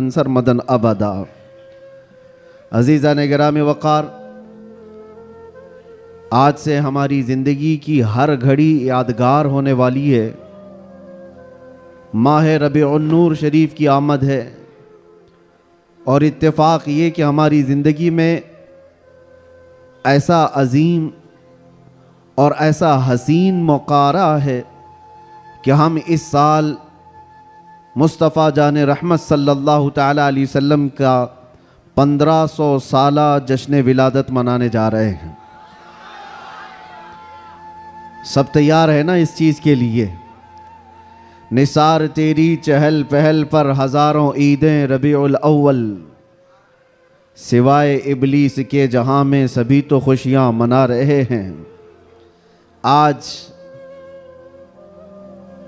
मदन सरमदन अबदा। अज़ीज़ान गिराम वक़ार, आज से हमारी ज़िंदगी की हर घड़ी यादगार होने वाली है। माह रबीउन-नूर शरीफ की आमद है और इत्तेफाक ये कि हमारी ज़िंदगी में ऐसा अजीम और ऐसा हसीन मौका रहा है कि हम इस साल मुस्तफ़ा जान रहमत सल्लल्लाहु ताला अलैहि वसल्लम का 1500 साला जश्न विलादत मनाने जा रहे हैं। सब तैयार है ना इस चीज़ के लिए? निसार तेरी चहल पहल पर हज़ारों ईदें रबीउल अव्वल, सिवाय इबलीस के जहां में सभी तो खुशियां मना रहे हैं। आज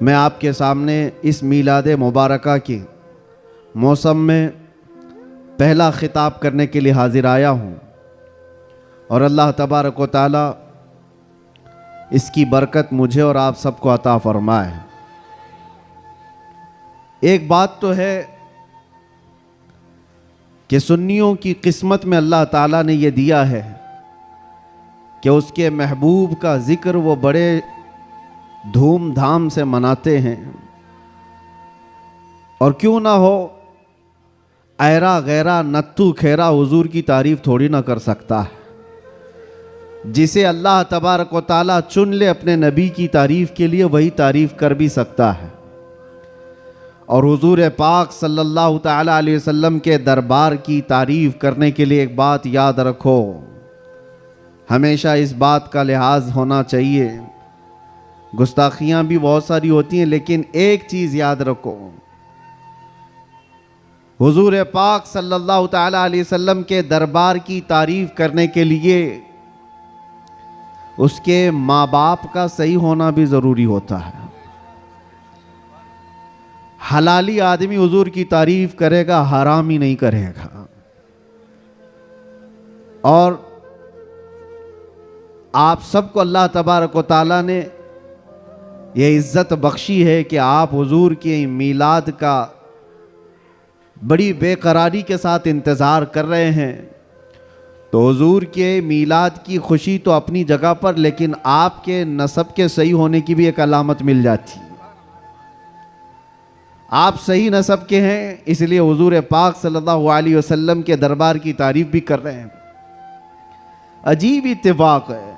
मैं आपके सामने इस मीलाद मुबारका के मौसम में पहला ख़िताब करने के लिए हाजिर आया हूँ और अल्लाह तबारक व तआला इसकी बरकत मुझे और आप सबको अता फरमाए। एक बात तो है कि सुन्नियों की किस्मत में अल्लाह ताला ने यह दिया है कि उसके महबूब का जिक्र वो बड़े धूमधाम से मनाते हैं। और क्यों ना हो, ऐरा गैरा नत्थु खेरा हुजूर की तारीफ थोड़ी ना कर सकता है। जिसे अल्लाह तबारक व ताला चुन ले अपने नबी की तारीफ के लिए, वही तारीफ कर भी सकता है। और हुजूर पाक सल्लल्लाहु ताला अलैहि वसल्लम के दरबार की तारीफ करने के लिए एक बात याद रखो, हमेशा इस बात का लिहाज होना चाहिए। गुस्ताखियां भी बहुत सारी होती हैं, लेकिन एक चीज याद रखो, हुजूर पाक सल्लल्लाहु ताला अलैहि वसल्लम के दरबार की तारीफ करने के लिए उसके माँ बाप का सही होना भी जरूरी होता है। हलाली आदमी हुजूर की तारीफ करेगा, हरामी नहीं करेगा। और आप सबको अल्लाह तबारक व तआला ने ये इज्जत बख्शी है कि आप हुजूर के मीलाद का बड़ी बेकरारी के साथ इंतज़ार कर रहे हैं। तो हुजूर के मीलाद की खुशी तो अपनी जगह पर, लेकिन आपके नसब के सही होने की भी एक अलामत मिल जाती है। आप सही नसब के हैं, इसलिए हुजूर पाक सल्लल्लाहु अलैहि वसल्लम के दरबार की तारीफ भी कर रहे हैं। अजीब इत्तेफाक है,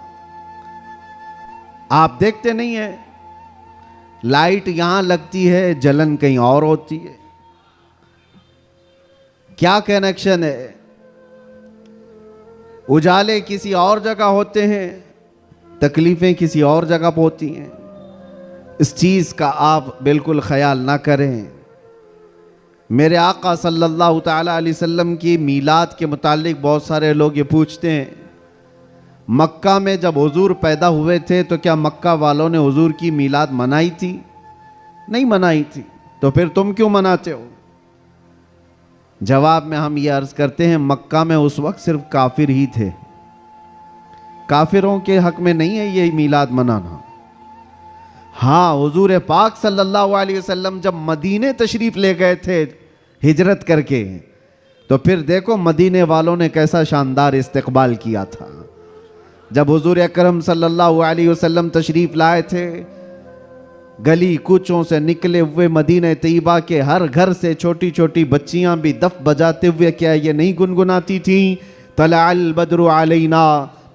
आप देखते नहीं है, लाइट यहां लगती है, जलन कहीं और होती है। क्या कनेक्शन है? उजाले किसी और जगह होते हैं, तकलीफें किसी और जगह पर होती हैं। इस चीज का आप बिल्कुल ख्याल ना करें। मेरे आका सल्लल्लाहु ताला अलैहि वसल्लम की मीलाद के मुतालिक बहुत सारे लोग ये पूछते हैं, मक्का में जब हुजूर पैदा हुए थे तो क्या मक्का वालों ने हुजूर की मीलाद मनाई थी? नहीं मनाई थी। तो फिर तुम क्यों मनाते हो? जवाब में हम ये अर्ज करते हैं, मक्का में उस वक्त सिर्फ काफिर ही थे। काफिरों के हक में नहीं है ये मीलाद मनाना। हाँ, हुजूर पाक सल्लल्लाहु अलैहि वसल्लम जब मदीने तशरीफ ले गए थे हिजरत करके, तो फिर देखो मदीने वालों ने कैसा शानदार इस्तकबाल किया था। जब हुजूर अकरम सल्लल्लाहु अलैहि वसल्लम तशरीफ लाए थे, गली कूचों से निकले हुए मदीने तैयबा के हर घर से छोटी छोटी बच्चियां भी दफ बजाते हुए क्या ये नहीं गुनगुनाती थी, तलअल बद्रु अलैना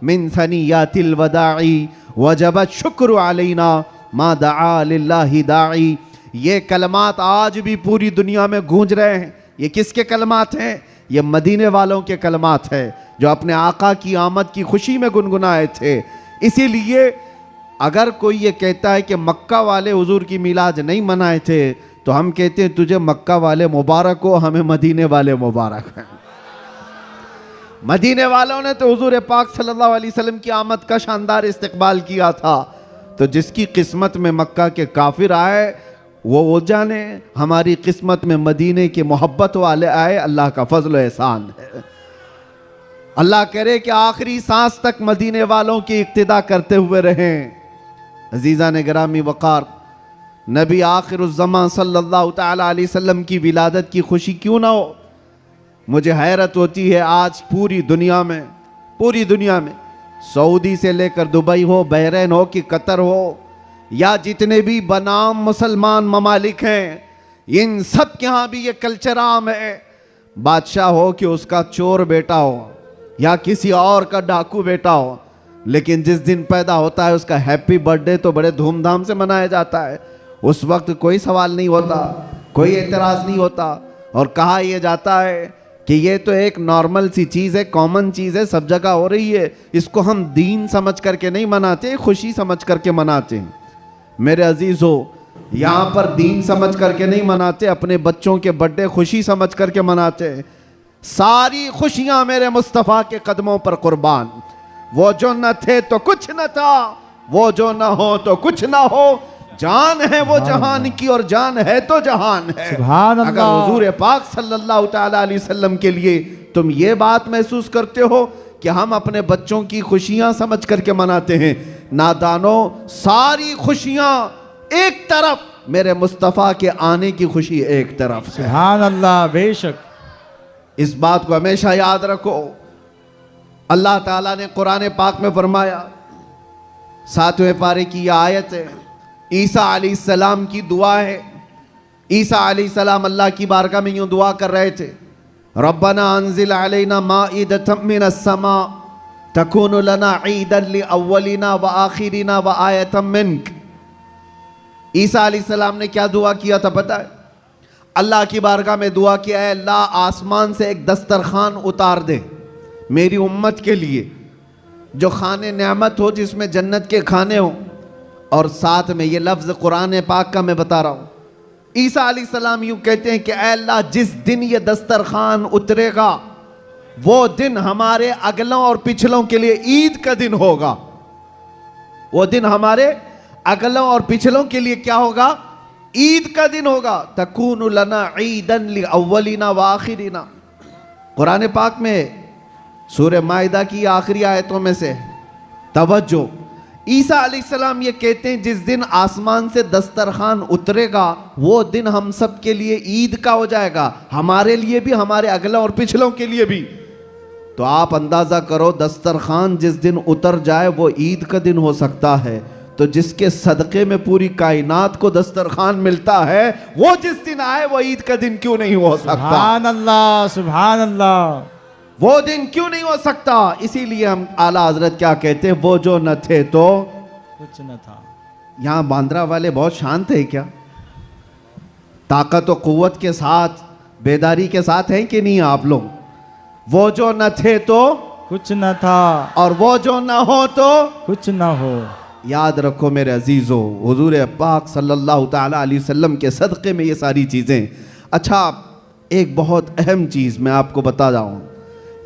मिन सनियातिल वदाई वजबत शुक्र अलैना मा दआ लिल्लाहि दाई। ये कलमात आज भी पूरी दुनिया में गूंज रहे हैं। ये किसके कलमात हैं? ये मदीने वालों के कलमात हैं, जो अपने आका की आमद की खुशी में गुनगुनाए थे। इसीलिए अगर कोई ये कहता है कि मक्का वाले हुजूर की मीलाद नहीं मनाए थे, तो हम कहते हैं तुझे मक्का वाले मुबारक हो, हमें मदीने वाले मुबारक हैं। मदीने वालों ने तो हुजूर पाक सल्लल्लाहु अलैहि वसल्लम की आमद का शानदार इस्तकबाल किया था। तो जिसकी किस्मत में मक्का के काफिर आए वो जाने, हमारी किस्मत में मदीने के मोहब्बत वाले आए, अल्लाह का फजल एहसान है। अल्लाह करे कि आखिरी सांस तक मदीने वालों की इक्तिदा करते हुए रहें। अजीज़ान गिरामी वक़ार, नबी आखिरुज़्ज़मान सल्लल्लाहु तआला अलैहि वसल्लम की विलादत की खुशी क्यों ना हो। मुझे हैरत होती है आज पूरी दुनिया में सऊदी से लेकर दुबई हो, बहरीन हो कि कतर हो, या जितने भी बनाम मुसलमान ममालिक हैं, इन सब के यहाँ भी ये कल्चर आम है। बादशाह हो कि उसका चोर बेटा हो या किसी और का डाकू बेटा हो, लेकिन जिस दिन पैदा होता है उसका हैप्पी बर्थडे तो बड़े धूमधाम से मनाया जाता है। उस वक्त कोई सवाल नहीं होता, कोई एतराज़ नहीं होता, और कहा यह जाता है कि ये तो एक नॉर्मल सी चीज़ है, कॉमन चीज़ है, सब जगह हो रही है, इसको हम दीन समझ करके नहीं मनाते, खुशी समझ करके मनाते हैं। मेरे अजीज़ों, यहाँ पर दीन समझ करके नहीं मनाते, अपने बच्चों के बर्थडे खुशी समझ करके मनाते हैं। सारी खुशियाँ मेरे मुस्तफ़ा के कदमों पर कुर्बान। वो जो न थे तो कुछ न था, वो जो न हो तो कुछ न हो, जान है वो जहान की और जान है तो जहान है। अगर हुजूर पाक सल्लल्लाहु तआला अलैहि वसल्लम के लिए तुम ये बात महसूस करते हो कि हम अपने बच्चों की खुशियां समझ करके मनाते हैं, नादानों, सारी खुशियां एक तरफ, मेरे मुस्तफ़ा के आने की खुशी एक तरफ। सुभान अल्लाह, बेशक। इस बात को हमेशा याद रखो। अल्लाह ताला ने कुरान पाक में फरमाया, 7वें पारे की यह आयत है, ईसा अलैहिस्सलाम की दुआ है। ईसा अलैहिस्सलाम अल्लाह की बारगाह में यूं दुआ कर रहे थे, रब्बना अंजिल अलैना माइदतम मिनस समा तकूनु लना ईदन लिअव्वलिना व आखिरिना व आयतम मिनक। ईसा अलैहिस्सलाम ने क्या दुआ किया था पता है? अल्लाह की बारगाह में दुआ किया है, अल्लाह आसमान से एक दस्तरखान उतार दे मेरी उम्मत के लिए, जो खाने नेमत हो, जिसमें जन्नत के खाने हो। और साथ में ये लफ्ज़ कुरान पाक का मैं बता रहा हूँ। ईसा अलैहिस्सलाम यूँ कहते हैं कि ऐ अल्लाह, जिस दिन ये दस्तरखान उतरेगा वो दिन हमारे अगलों और पिछलों के लिए ईद का दिन होगा। वो दिन हमारे अगलों और पिछलों के लिए क्या होगा? ईद का दिन होगा। तकूनु लना ईदन लिअव्वलिना व आखिरिना। कुरान पाक में सूरह माइदा की आखिरी आयतों में से तवज्जो, ईसा अलैहिस्सलाम ये कहते हैं जिस दिन आसमान से दस्तरखान उतरेगा वो दिन हम सब के लिए ईद का हो जाएगा, हमारे लिए भी, हमारे अगले और पिछलों के लिए भी। तो आप अंदाज़ा करो, दस्तरखान जिस दिन उतर जाए वो ईद का दिन हो सकता है, तो जिसके सदक़े में पूरी कायनात को दस्तरखान मिलता है, वो जिस दिन आए वो ईद का दिन क्यों नहीं हो सकता? सुभान अल्लाह, सुभान अल्लाह। वो दिन क्यों नहीं हो सकता? इसीलिए हम आला हजरत क्या कहते हैं, वो जो न थे तो कुछ न था। यहाँ बांद्रा वाले बहुत शांत है क्या? ताकत और कुव्वत के साथ, बेदारी के साथ हैं कि नहीं आप लोग? वो जो न थे तो कुछ न था, और वो जो न हो तो कुछ न हो। याद रखो मेरे अजीज़ों, हुजूर पाक सल्लल्लाहु तआला अलैहि वसल्लम के सदक़े में ये सारी चीज़ें। अच्छा, एक बहुत अहम चीज़ मैं आपको बता रहा हूँ,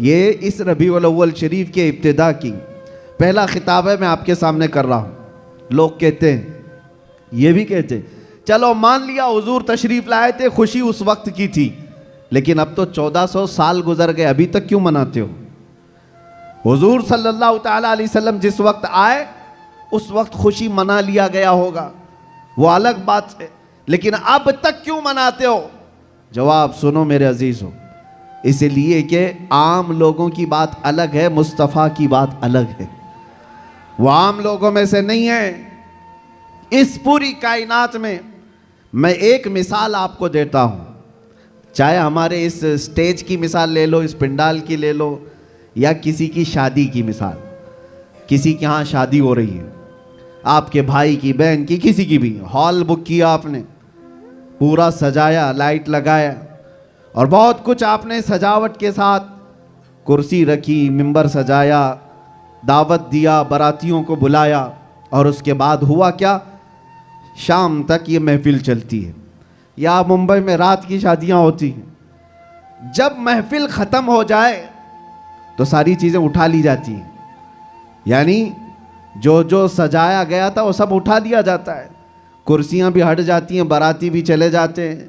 ये इस रबीउल अव्वल शरीफ के इब्तिदा की पहला खिताब है, मैं आपके सामने कर रहा हूँ। लोग कहते हैं, ये भी कहते हैं, चलो मान लिया हुजूर तशरीफ़ लाए थे, खुशी उस वक्त की थी, लेकिन अब तो 1400 साल गुजर गए, अभी तक क्यों मनाते हो? हुजूर सल्लल्लाहु तआला अलैहि वसल्लम जिस वक्त आए उस वक्त खुशी मना लिया गया होगा, वो अलग बात है, लेकिन अब तक क्यों मनाते हो? जवाब सुनो मेरे अजीज़ों, इसलिए कि आम लोगों की बात अलग है, मुस्तफ़ा की बात अलग है। वो आम लोगों में से नहीं है। इस पूरी कायनात में मैं एक मिसाल आपको देता हूँ, चाहे हमारे इस स्टेज की मिसाल ले लो, इस पंडाल की ले लो, या किसी की शादी की मिसाल। किसी के यहाँ शादी हो रही है, आपके भाई की, बहन की, किसी की भी, हॉल बुक किया आपने, पूरा सजाया, लाइट लगाया और बहुत कुछ आपने सजावट के साथ, कुर्सी रखी, मिंबर सजाया, दावत दिया, बारातियों को बुलाया, और उसके बाद हुआ क्या? शाम तक ये महफिल चलती है, या मुंबई में रात की शादियां होती हैं। जब महफिल ख़त्म हो जाए तो सारी चीज़ें उठा ली जाती हैं, यानी जो जो सजाया गया था वो सब उठा दिया जाता है, कुर्सियां भी हट जाती हैं, बाराती भी चले जाते हैं,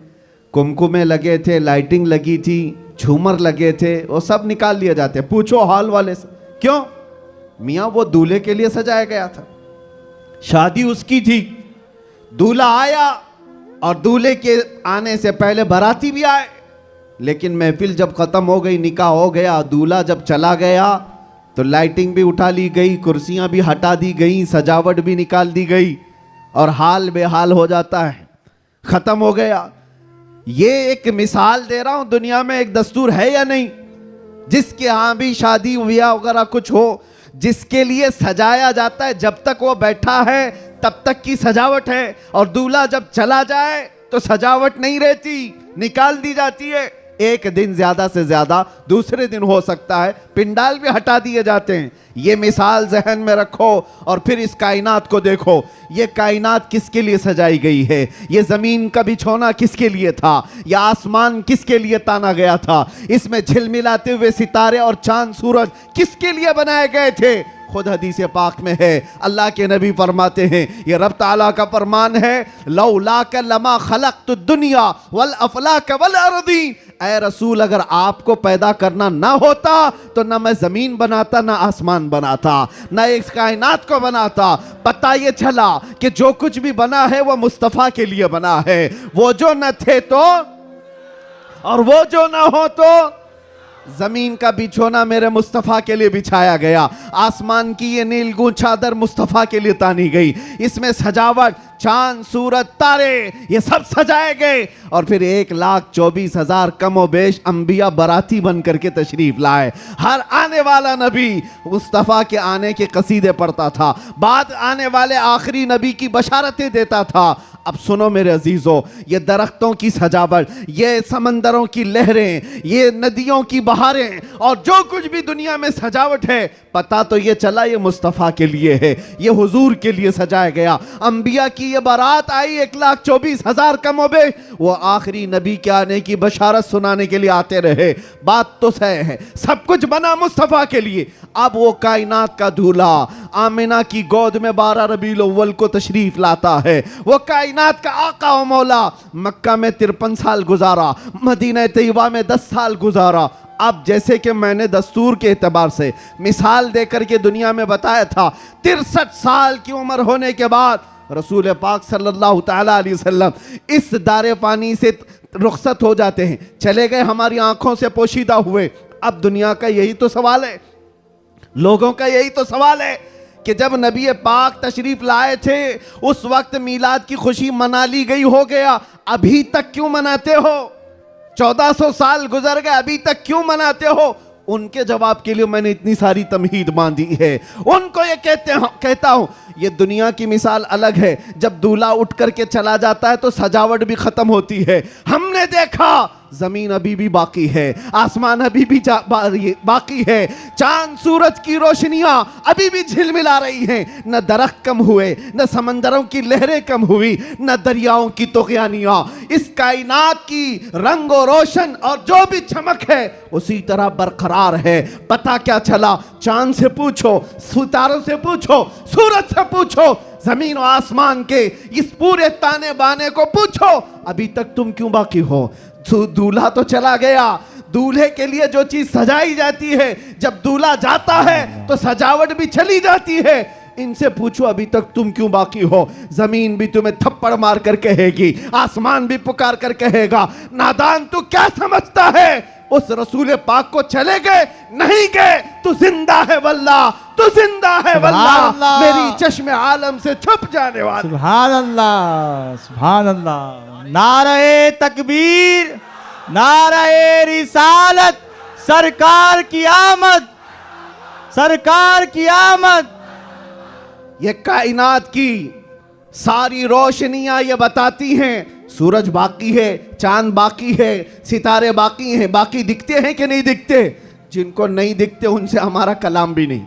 कुमकुमे लगे थे, लाइटिंग लगी थी, झूमर लगे थे, वो सब निकाल लिए जाते हैं। पूछो हॉल वाले से, क्यों? मियाँ वो दूल्हे के लिए सजाया गया था, शादी उसकी थी, दूल्हा आया और दूल्हे के आने से पहले बाराती भी आए, लेकिन महफिल जब खत्म हो गई, निकाह हो गया, दूल्हा जब चला गया तो लाइटिंग भी उठा ली गई, कुर्सियां भी हटा दी गई, सजावट भी निकाल दी गई और हाल बेहाल हो जाता है, खत्म हो गया। ये एक मिसाल दे रहा हूं, दुनिया में एक दस्तूर है या नहीं, जिसके यहां भी शादी ब्याह वगैरह कुछ हो, जिसके लिए सजाया जाता है, जब तक वो बैठा है तब तक की सजावट है, और दूल्हा जब चला जाए तो सजावट नहीं रहती, निकाल दी जाती है। एक दिन ज्यादा से ज्यादा दूसरे दिन हो सकता है, पिंडाल भी हटा दिए जाते हैं। ये मिसाल जहन में रखो और फिर इस कायनात को देखो। ये कायनात किसके लिए सजाई गई है? ये जमीन का बिछोना किसके लिए था? ये आसमान किसके लिए ताना गया था? इसमें झिलमिलाते हुए सितारे और चांद सूरज किसके लिए बनाए गए थे? खुद हदीस पाक में है, अल्लाह के नबी फरमाते हैं, ये रब ताला का फरमान है, लौलाक लमा खलक़तु दुनिया वल अफलाक वल अर्दीन। ऐ रसूल, अगर आपको पैदा करना ना होता तो ना मैं जमीन बनाता, ना आसमान बनाता, ना इस कायनात को बनाता। पता ये चला कि जो कुछ भी बना है वो मुस्तफ़ा के लिए बना है। वो जो न थे तो और वो जो ना हो तो जमीन का बिछोना मेरे मुस्तफ़ा के लिए बिछाया गया, आसमान की ये नीलगूं चादर मुस्तफ़ा के लिए तानी गई। इसमें सजावट, चांद सूरज तारे ये सब सजाए गए, और फिर 1,24,000 कमोबेश अंबिया बराती बन करके तशरीफ लाए। हर आने वाला नबी मुस्तफ़ा के आने के कसीदे पढ़ता था, बाद आने वाले आखिरी नबी की बशारतें देता था। अब सुनो मेरे अजीजों, ये दरख्तों की सजावट, ये समंदरों की लहरें, ये नदियों की बहारें और जो कुछ भी दुनिया में सजावट है, पता तो ये चला ये मुस्तफ़ा के लिए है, ये हुजूर के लिए सजाया गया। अंबिया की ये बारात आई 1,24,000 कमोबे, वो आखिरी नबी के आने की बशारत सुनाने के लिए आते रहे। बात तो सही है, सब कुछ बना मुस्तफ़ा के लिए। अब वो कायनात का दूल्हा आमिना की गोद में 12 रबीउल अव्वल को तशरीफ लाता है। वो कायनात का आका व मौला मक्का में 53 साल गुजारा, मदीना तैयबा में 10 साल गुजारा। अब जैसे कि मैंने दस्तूर के एतबार से मिसाल देकर के दुनिया में बताया था, 63 साल की उम्र होने के बाद रसूल पाक सल्लल्लाहु तआला अलैहि वसल्लम इस दारे पानी से रुखसत हो जाते हैं, चले गए, हमारी आंखों से पोशीदा हुए। अब दुनिया का यही तो सवाल है, लोगों का यही तो सवाल है कि जब नबी पाक तशरीफ लाए थे उस वक्त मीलाद की खुशी मना ली गई, हो गया, अभी तक क्यों मनाते हो? 1400 साल गुजर गए, अभी तक क्यों मनाते हो? उनके जवाब के लिए मैंने इतनी सारी तमहीद बांधी है। उनको ये कहता हूं, ये दुनिया की मिसाल अलग है। जब दूल्हा उठ करके चला जाता है तो सजावट भी खत्म होती है। हमने देखा जमीन अभी भी बाकी है, आसमान अभी भी बाकी है, चांद सूरज की रोशनियां अभी भी झिलमिला रही हैं। न दरख्त कम हुए, न समंदरों की लहरें कम हुई, न दरियाओं की तुग़यानियां। इस कायनात की रंग और रोशन और जो भी चमक है उसी तरह बरकरार है। पता क्या चला? चांद से पूछो, सितारों से पूछो, सूरज से पूछो, जमीन और आसमान के इस पूरे ताने बाने को पूछो, अभी तक तुम क्यों बाकी हो? दूल्हा तो चला गया, दूल्हे के लिए जो चीज सजाई जाती है, जब दूल्हा जाता है तो सजावट भी चली जाती है। इनसे पूछो अभी तक तुम क्यों बाकी हो? जमीन भी तुम्हें थप्पड़ मार कर कहेगी, आसमान भी पुकार कर कहेगा, नादान तू क्या समझता है? उस रसूल पाक को चले गए, नहीं गए, तू जिंदा है वल्लाह, तू जिंदा है वल्लाह, मेरी चश्मे आलम से छुप जाने वाला। सुभान अल्लाह, सुभान अल्लाह। नारे तकबीर, नारे रिसालत, सरकार की आमद, सरकार की आमद। ये कायनात की सारी रोशनियां ये बताती हैं, सूरज बाकी है, चांद बाकी है, सितारे बाकी हैं। बाकी दिखते हैं कि नहीं दिखते? जिनको नहीं दिखते उनसे हमारा कलाम भी नहीं।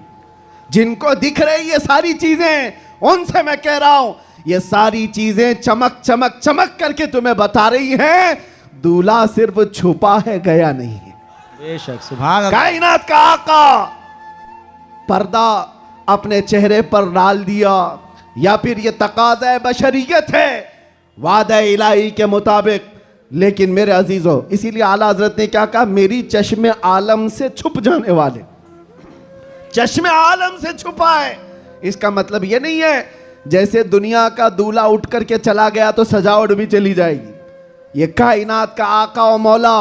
जिनको दिख रही ये सारी चीजें, उनसे मैं कह रहा हूं, ये सारी चीजें चमक चमक चमक करके तुम्हें बता रही हैं, दूल्हा सिर्फ छुपा है, गया नहीं है। बेशक, सुभान अल्लाह। कायनात का आका पर्दा अपने चेहरे पर डाल दिया, या फिर ये तकाज़ा बशरियत है वादा इलाही के मुताबिक। लेकिन मेरे अजीजों, इसीलिए आला हजरत ने क्या कहा? मेरी चश्मे आलम से छुप जाने वाले, चश्मे आलम से छुपा है। इसका मतलब ये नहीं है जैसे दुनिया का दूल्हा उठ करके चला गया तो सजावट भी चली जाएगी। ये कायनात का आका और मौला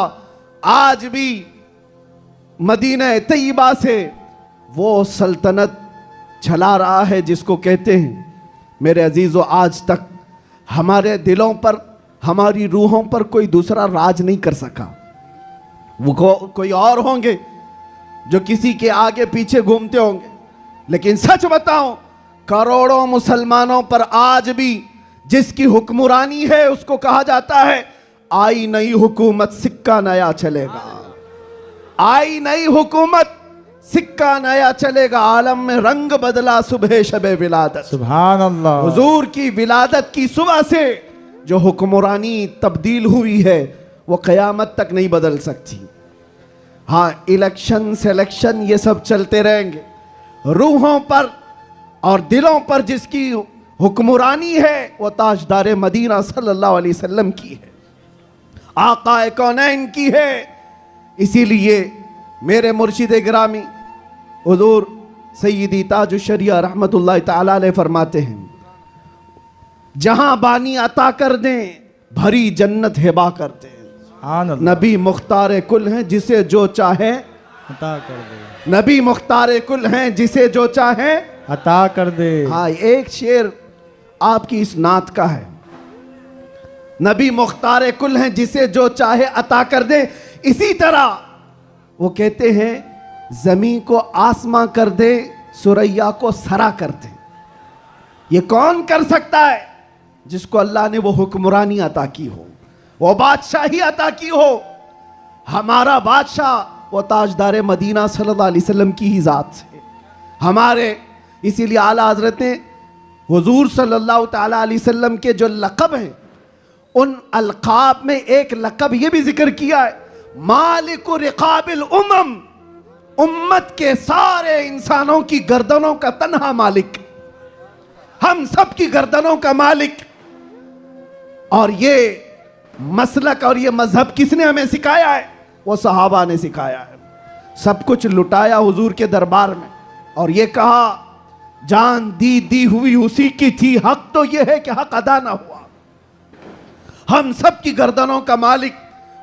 आज भी मदीना तैयबा से वो सल्तनत चला रहा है जिसको कहते हैं, मेरे अजीजों, आज तक हमारे दिलों पर, हमारी रूहों पर कोई दूसरा राज नहीं कर सका। वो कोई और होंगे जो किसी के आगे पीछे घूमते होंगे, लेकिन सच बताऊं, करोड़ों मुसलमानों पर आज भी जिसकी हुक्मरानी है उसको कहा जाता है आई नई हुकूमत सिक्का नया चलेगा। आई नई हुकूमत सिक्का नया चलेगा। आलम में रंग बदला सुबह शबे विलादत। सुभान अल्लाह। हुजूर की विलादत की सुबह से जो हुक्मरानी तब्दील हुई है वो क़यामत तक नहीं बदल सकती। हाँ, इलेक्शन सिलेक्शन ये सब चलते रहेंगे, रूहों पर और दिलों पर जिसकी हुक्मरानी है वो ताजदार मदीना सल्लल्लाहु अलैहि वसल्लम की है, आकाए कौनैन की है। इसीलिए मेरे मुर्शिद गिरामी हुजूर सय्यदी ताजुश्शरिया रहमतुल्लाह तआला अलैह फरमाते हैं, जहां बानी अता कर दें भरी जन्नत हिबा कर दें। नबी मुख्तार कुल हैं जिसे जो चाहे अता कर दे। नबी मुख्तार कुल हैं जिसे जो चाहे अता कर दे। हाँ, एक शेर आपकी इस नात का है, नबी मुख्तार कुल हैं जिसे जो चाहे अता कर दे। इसी तरह वो कहते हैं जमीन को आसमां कर दे, सुरैया को सरा कर दे। ये कौन कर सकता है? जिसको अल्लाह ने वो हुक्मरानी अता की हो, वो बादशाही अता की हो। हमारा बादशाह वो ताजदार मदीना सल्लल्लाहु अलैहि वसल्लम की ही जात से हमारे, इसीलिए आला हजरत ने हुजूर सल्लल्लाहु ताला अलैहि वसल्लम के जो लक़ब हैं उन अलक़ाब में एक लक़ब ये भी जिक्र किया है, मालिकु रिक़ाबिल उमम, उम्मत के सारे इंसानों की गर्दनों का तन्हा मालिक, हम सब की गर्दनों का मालिक। और ये मसलक और ये मजहब किसने हमें सिखाया है? वो सहाबा ने सिखाया है। सब कुछ लुटाया हुजूर के दरबार में और ये कहा जान दी हुई उसी की थी, हक तो ये है कि हक अदा ना हुआ। हम सब की गर्दनों का मालिक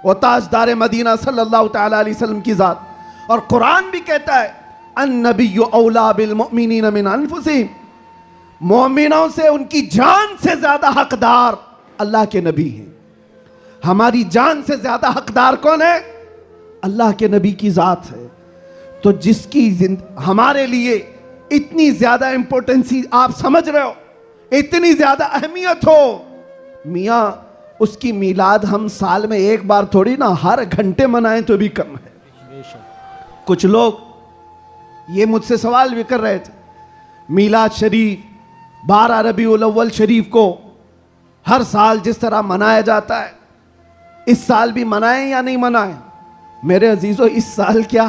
वो ताजदार मदीना सल्लल्लाहु ताला अलैहि वसल्लम की जात। और कुरान भी कहता है अन्नबिय्यु औला बिल मुमिनीना मिन अनफुसिहिम, मोमिनों से उनकी जान से ज्यादा हकदार अल्लाह के नबी हैं। हमारी जान से ज्यादा हकदार कौन है? अल्लाह के नबी की जात है। तो जिसकी हमारे लिए इतनी ज्यादा इंपॉर्टेंसी आप समझ रहे हो, इतनी ज्यादा अहमियत हो, मियाँ उसकी मीलाद हम साल में एक बार थोड़ी ना हर घंटे मनाएं तो भी कम है। कुछ लोग ये मुझसे सवाल भी कर रहे थे, मीलाद शरीफ 12 रबीउल अव्वल शरीफ को हर साल जिस तरह मनाया जाता है इस साल भी मनाएं या नहीं मनाएं? मेरे अजीजों, इस साल क्या,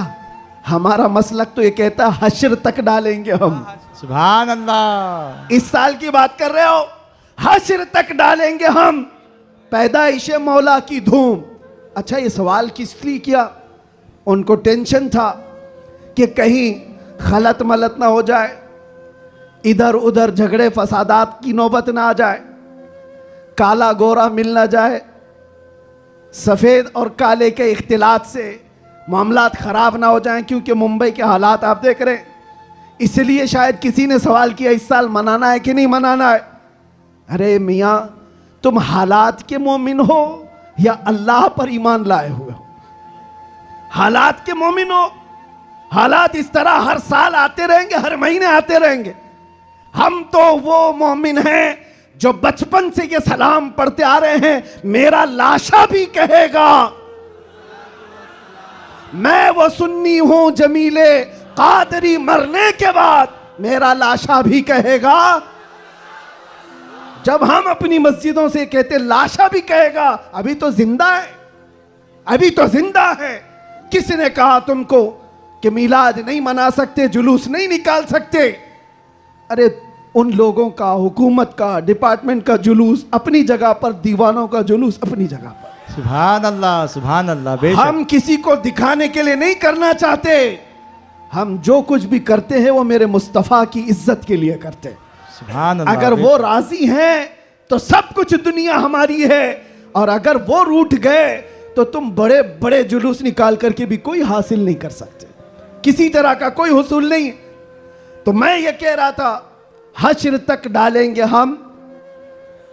हमारा मसलक तो ये कहता है हश्र तक डालेंगे हम। सुभान अल्लाह। इस साल की बात कर रहे हो, हश्र तक डालेंगे हम, पैदाइश मौला की धूम। अच्छा, ये सवाल किस लिए किया? उनको टेंशन था कि कहीं खलत मलत ना हो जाए, इधर उधर झगड़े फसादात की नौबत ना आ जाए, काला गोरा मिल ना जाए, सफ़ेद और काले के इख्तिलात से मामलात ख़राब ना हो जाएं, क्योंकि मुंबई के हालात आप देख रहे हैं। इसलिए शायद किसी ने सवाल किया इस साल मनाना है कि नहीं मनाना है। अरे मियाँ, तुम हालात के मोमिन हो या अल्लाह पर ईमान लाए हुए हो? हालात के मोमिन हो। हालात इस तरह हर साल आते रहेंगे, हर महीने आते रहेंगे। हम तो वो मोमिन हैं जो बचपन से ये सलाम पढ़ते आ रहे हैं, मेरा लाशा भी कहेगा मैं वो सुन्नी हूं जमीले कादरी, मरने के बाद मेरा लाशा भी कहेगा। जब हम अपनी मस्जिदों से कहते लाशा भी कहेगा, अभी तो जिंदा है, अभी तो जिंदा है। किसने कहा तुमको कि मिलाद नहीं मना सकते, जुलूस नहीं निकाल सकते? अरे उन लोगों का, हुकूमत का, डिपार्टमेंट का जुलूस अपनी जगह पर, दीवानों का जुलूस अपनी जगह पर। सुभान अल्लाह, सुभान अल्लाह। हम किसी को दिखाने के लिए नहीं करना चाहते। हम जो कुछ भी करते हैं वो मेरे मुस्तफ़ा की इज्जत के लिए करते हैं। सुभान अल्लाह। अगर वो राजी हैं तो सब कुछ दुनिया हमारी है, और अगर वो रूठ गए तो तुम बड़े बड़े जुलूस निकाल करके भी कोई हासिल नहीं कर सकते, किसी तरह का कोई हुसूल नहीं। तो मैं ये कह रहा था, हश्र तक डालेंगे हम,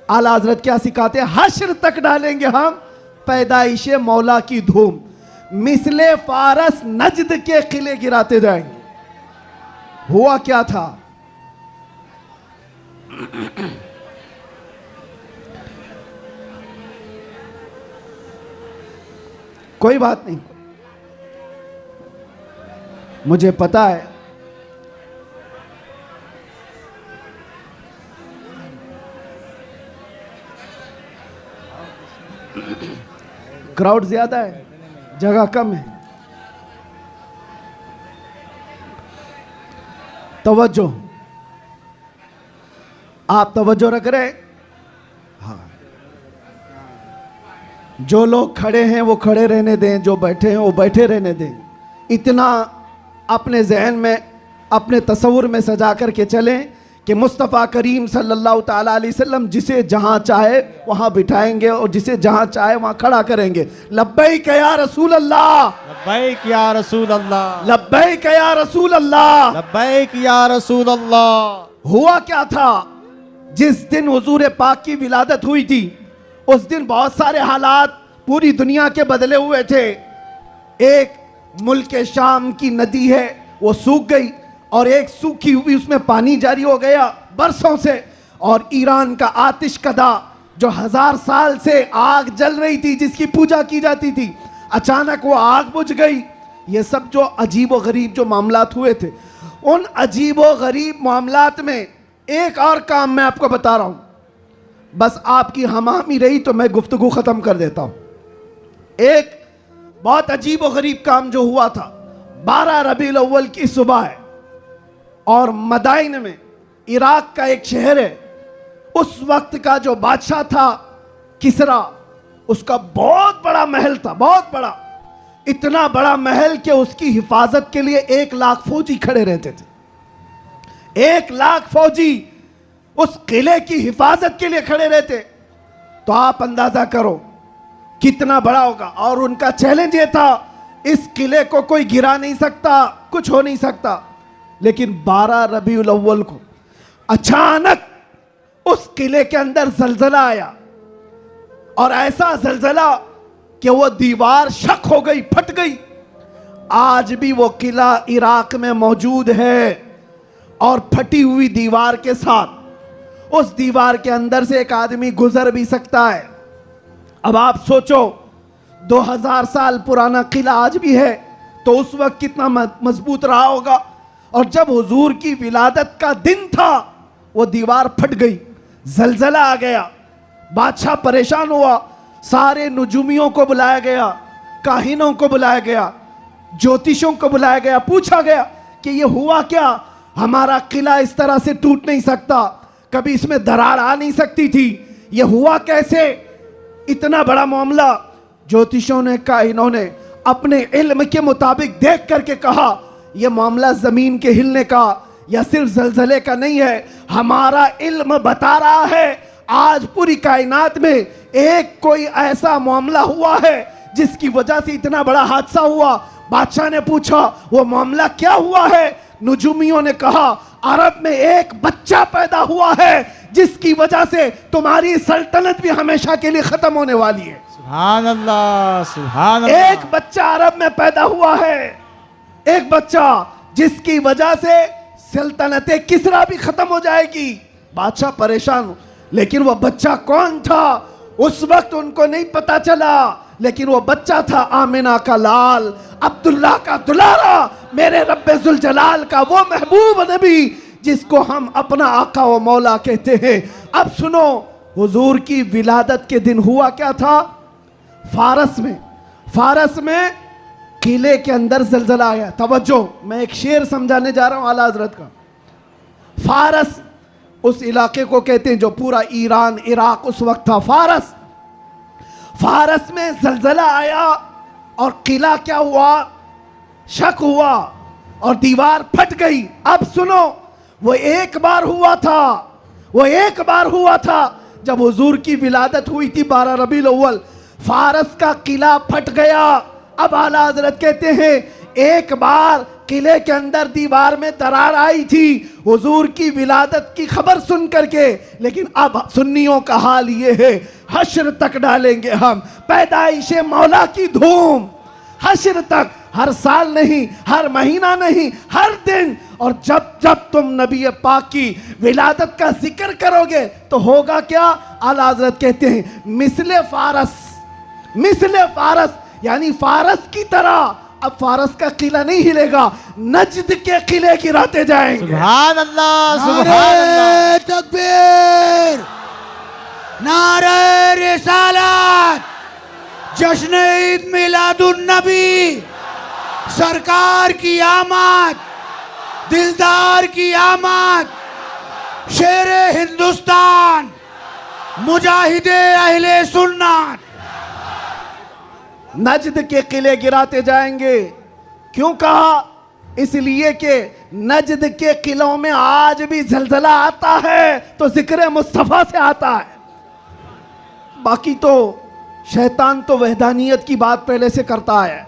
आला हजरत क्या सिखाते हैं, हश्र तक डालेंगे हम पैदाइश मौला की धूम, मिसले फारस नजद के किले गिराते जाएंगे। हुआ क्या था, कोई बात नहीं, मुझे पता है क्राउड ज्यादा है, जगह कम है। तवज्जो, आप तवज्जो रख रहे हैं? हाँ, जो लोग खड़े हैं वो खड़े रहने दें, जो बैठे हैं वो बैठे रहने दें। इतना अपने जहन में, अपने तसव्वुर में सजा करके चलें कि मुस्तफ़ा करीम सल्लल्लाहु ताला अलैहि वसल्लम जिसे जहाँ चाहे वहाँ बिठाएंगे और जिसे जहाँ चाहे वहाँ खड़ा करेंगे। लब्बैक या रसूल अल्लाह, लब्बैक या रसूल अल्लाह, लब्बैक या रसूल अल्लाह, लब्बैक या रसूल अल्लाह। हुआ क्या था, जिस दिन हुजूर पाक की विलादत हुई थी उस दिन बहुत सारे हालात पूरी दुनिया के बदले हुए थे। एक मुल्क शाम की नदी है वो सूख गई, और एक सूखी हुई उसमें पानी जारी हो गया बरसों से, और ईरान का आतिश कदा जो 1000 साल से आग जल रही थी, जिसकी पूजा की जाती थी, अचानक वो आग बुझ गई। ये सब जो अजीब व गरीब जो मामलात हुए थे, उन अजीब व गरीब मामलात में एक और काम मैं आपको बता रहा हूं, बस आपकी हमामी रही तो मैं गुफ्तगू खत्म कर देता हूं। एक बहुत अजीब व गरीब काम जो हुआ था, 12 रबीउल अव्वल की सुबह है, और मदाइन में, इराक का एक शहर है, उस वक्त का जो बादशाह था किसरा, उसका बहुत बड़ा महल था, बहुत बड़ा, इतना बड़ा महल कि उसकी हिफाजत के लिए 1 लाख फौजी खड़े रहते थे। 1 लाख फौजी उस किले की हिफाजत के लिए खड़े रहते, तो आप अंदाजा करो कितना बड़ा होगा। और उनका चैलेंज ये था, इस किले को कोई गिरा नहीं सकता, कुछ हो नहीं सकता। लेकिन 12 रबीउल अव्वल को अचानक उस किले के अंदर जलजला आया, और ऐसा जलजला कि वो दीवार शक हो गई, फट गई। आज भी वो किला इराक में मौजूद है, और फटी हुई दीवार के साथ उस दीवार के अंदर से एक आदमी गुजर भी सकता है। अब आप सोचो, 2000 साल पुराना किला आज भी है, तो उस वक्त कितना मजबूत रहा होगा। और जब हुजूर की विलादत का दिन था, वो दीवार फट गई, जलजला आ गया, बादशाह परेशान हुआ, सारे नुजूमियों को बुलाया गया, काहिनों को बुलाया गया, ज्योतिषों को बुलाया गया, पूछा गया कि ये हुआ क्या, हमारा किला इस तरह से टूट नहीं सकता, कभी इसमें दरार आ नहीं सकती थी, ये हुआ कैसे, इतना बड़ा मामला। ज्योतिषों ने, काहिनों ने अपने इल्म के मुताबिक देख करके कहा, यह मामला जमीन के हिलने का या सिर्फ जलजले का नहीं है, हमारा इल्म बता रहा है आज पूरी कायनात में एक कोई ऐसा मामला हुआ है जिसकी वजह से इतना बड़ा हादसा हुआ। बादशाह ने पूछा वो मामला क्या हुआ है, नुजूमियों ने कहा अरब में एक बच्चा पैदा हुआ है जिसकी वजह से तुम्हारी सल्तनत भी हमेशा के लिए खत्म होने वाली है। सुभान अल्लाह, सुभान अल्लाह। एक बच्चा अरब में पैदा हुआ है, एक बच्चा जिसकी वजह से सल्तनत किसरा भी खत्म हो जाएगी। बादशाह परेशान, लेकिन वो बच्चा कौन था उस वक्त उनको नहीं पता चला, लेकिन वो बच्चा था आमिना का लाल, अब्दुल्ला का दुलारा, मेरे रब्बे जुल जलाल का वो महबूब नबी जिसको हम अपना आका व मौला कहते हैं। अब सुनो, हुजूर की विलादत के दिन हुआ क्या था, फारस में किले के अंदर जलजला आया। तवज्जो, मैं एक शेर समझाने जा रहा हूं आला हजरत का। फारस उस इलाके को कहते हैं जो पूरा ईरान इराक उस वक्त था। फारस में जलजला आया और किला क्या हुआ, शक हुआ और दीवार फट गई। अब सुनो, वो एक बार हुआ था, वो एक बार हुआ था जब हुजूर की विलादत हुई थी 12 रबीउल अव्वल, फारस का किला फट गया। अब आला हजरत कहते हैं एक बार किले के अंदर दीवार में दरार आई थी हुजूर की विलादत की खबर सुन करके, लेकिन अब सुन्नियों का हाल ये है हश्र तक डालेंगे हम पैदाइश मौला की धूम, हश्र तक, हर साल नहीं, हर महीना नहीं, हर दिन। और जब जब तुम नबी पाक की विलादत का जिक्र करोगे तो होगा क्या? आला हज़रत कहते हैं मिसले फारस यानी फारस की तरह। अब फारस का किला नहीं हिलेगा, नजद के किले गिराते जाएंगे। सुभान अल्लाह, सुभान अल्लाह। नारे तकबीर, नारे रिसालत, जश्न ईद मिलादुन नबी, सरकार की आमद, दिलदार की आमद, शेरे हिंदुस्तान, मुजाहिदे अहले सुन्नत। नजद के किले गिराते जाएंगे। क्यों कहा? इसलिए कि नजद के किलों में आज भी जलजला आता है तो जिक्र मुस्तफ़ा से आता है। बाकी तो शैतान तो वहदानियत की बात पहले से करता है।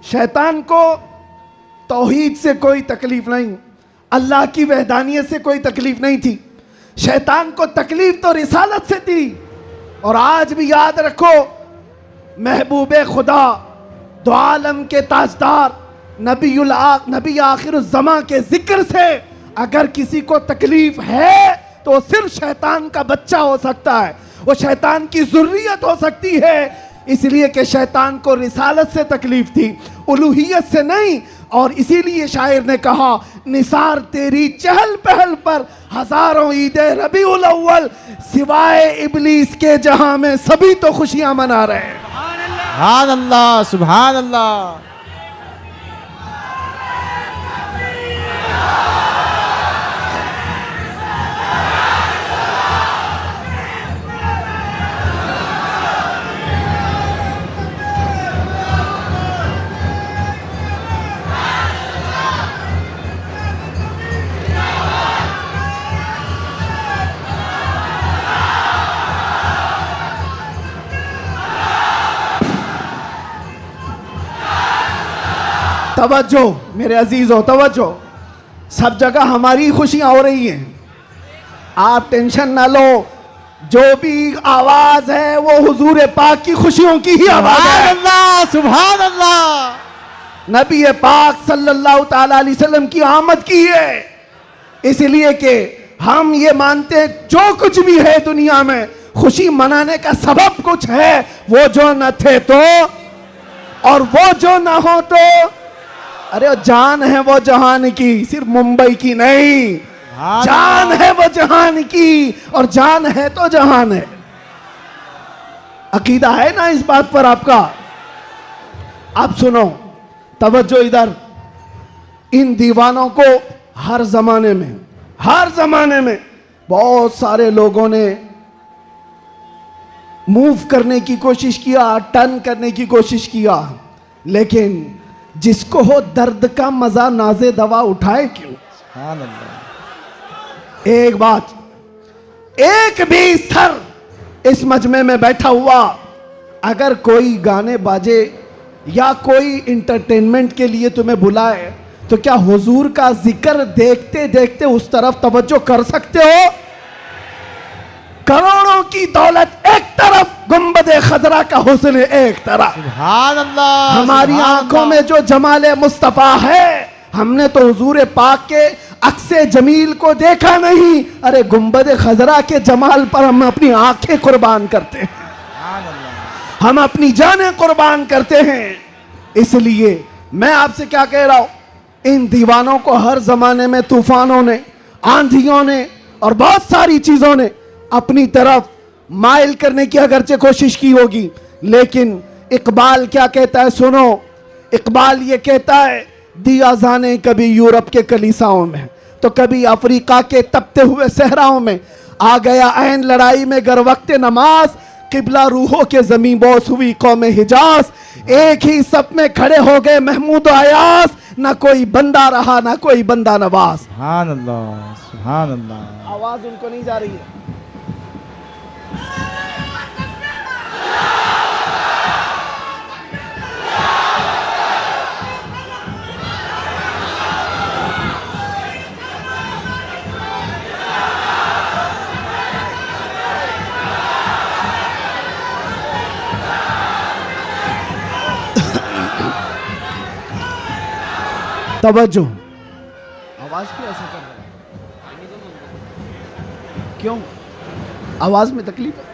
शैतान को तौहीद से कोई तकलीफ नहीं, अल्लाह की वहदानियत से कोई तकलीफ नहीं थी। शैतान को तकलीफ तो रिसालत से थी। और आज भी याद रखो, महबूबे खुदा, दो आलम के ताजदार, नबी आखिरुज़्ज़मा के जिक्र से अगर किसी को तकलीफ है तो सिर्फ शैतान का बच्चा हो सकता है, वो शैतान की ज़ुर्रियत हो सकती है। इसलिए कि शैतान को रिसालत से तकलीफ थी, उलूहियत से नहीं। और इसीलिए शायर ने कहा निसार तेरी चहल पहल पर हजारों ईदे रबीउल अव्वल, सिवाय इबलीस के जहां में सभी तो खुशियां मना रहे हैं। सुभान अल्लाह, सुभान अल्लाह। तवज्जो मेरे अजीजों, तवज्जो। सब जगह हमारी खुशियां हो रही हैं, आप टेंशन ना लो। जो भी आवाज है वो हुजूर पाक की खुशियों की ही आवाज सुभान है। अल्लाह, सुभान अल्लाह। नबी पाक सल्लल्लाहु ताला अलैहि वसल्लम की आमद की है। इसलिए कि हम ये मानते हैं जो कुछ भी है दुनिया में खुशी मनाने का सबब कुछ है। वो जो न थे तो, और वो जो ना हो तो, अरे जान है वो जहान की, सिर्फ मुंबई की नहीं, जान है वो जहान की, और जान है तो जहान है। अकीदा है ना इस बात पर आपका? अब सुनो, तवज्जो इधर। इन दीवानों को हर जमाने में बहुत सारे लोगों ने मूव करने की कोशिश किया, टर्न करने की कोशिश किया, लेकिन जिसको हो दर्द का मजा नाजे दवा उठाए क्यों? सुभान अल्लाह। एक बात, एक भी सर इस मजमे में बैठा हुआ अगर कोई गाने बाजे या कोई इंटरटेनमेंट के लिए तुम्हें बुलाए तो क्या हुजूर का जिक्र देखते देखते उस तरफ तवज्जो कर सकते हो? करोड़ों की दौलत एक तरफ, गुंबदे खजरा का हुस्न एक तरफ। सुभान अल्लाह। हमारी सुभान आंखों अल्लाह। में जो जमाले मुस्तफा है, हमने तो हुजूर पाक के अक्से जमील को देखा नहीं, अरे गुंबदे खजरा के जमाल पर हम अपनी आंखें कुर्बान करते हैं, सुभान अल्लाह। हम अपनी जानें कुर्बान करते हैं। इसलिए मैं आपसे क्या कह रहा हूं, इन दीवानों को हर जमाने में तूफानों ने, आंधियों ने और बहुत सारी चीजों ने अपनी तरफ माइल करने की अगरचे कोशिश की होगी, लेकिन इकबाल क्या कहता है सुनो। इकबाल ये कहता है, दिया जाने कभी यूरोप के कलीसाओं में तो कभी अफ्रीका के तपते हुए सहराओं में, आ गया ऐन लड़ाई में गर वक्त नमाज, किबला रूहों के जमीन बोस हुई कौम हिजाज। एक ही सब में खड़े हो गए महमूद अयास, ना कोई बंदा रहा ना कोई बंदा नवाज। सुभान अल्लाह, सुभान अल्लाह। आवाज उनको नहीं जा रही है। तवज्जो। आवाज क्यों ऐसा कर रहा है? क्यों आवाज में तकलीफ है?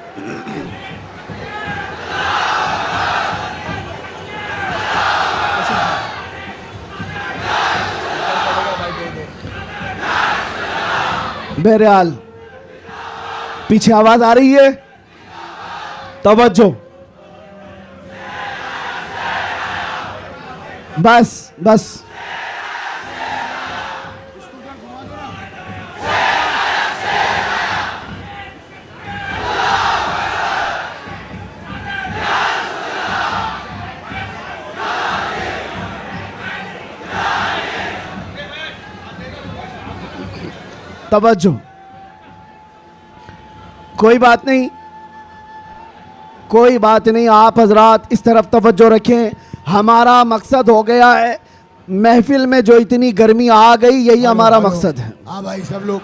बहरहाल पीछे आवाज आ रही है। तवज्जो। बस बस। तवज्जो। कोई बात नहीं, कोई बात नहीं, आप हजरात इस तरफ तवज्जो रखें। हमारा मकसद हो गया है, महफिल में जो इतनी गर्मी आ गई यही हमारा मकसद है। हाँ भाई, सब लोग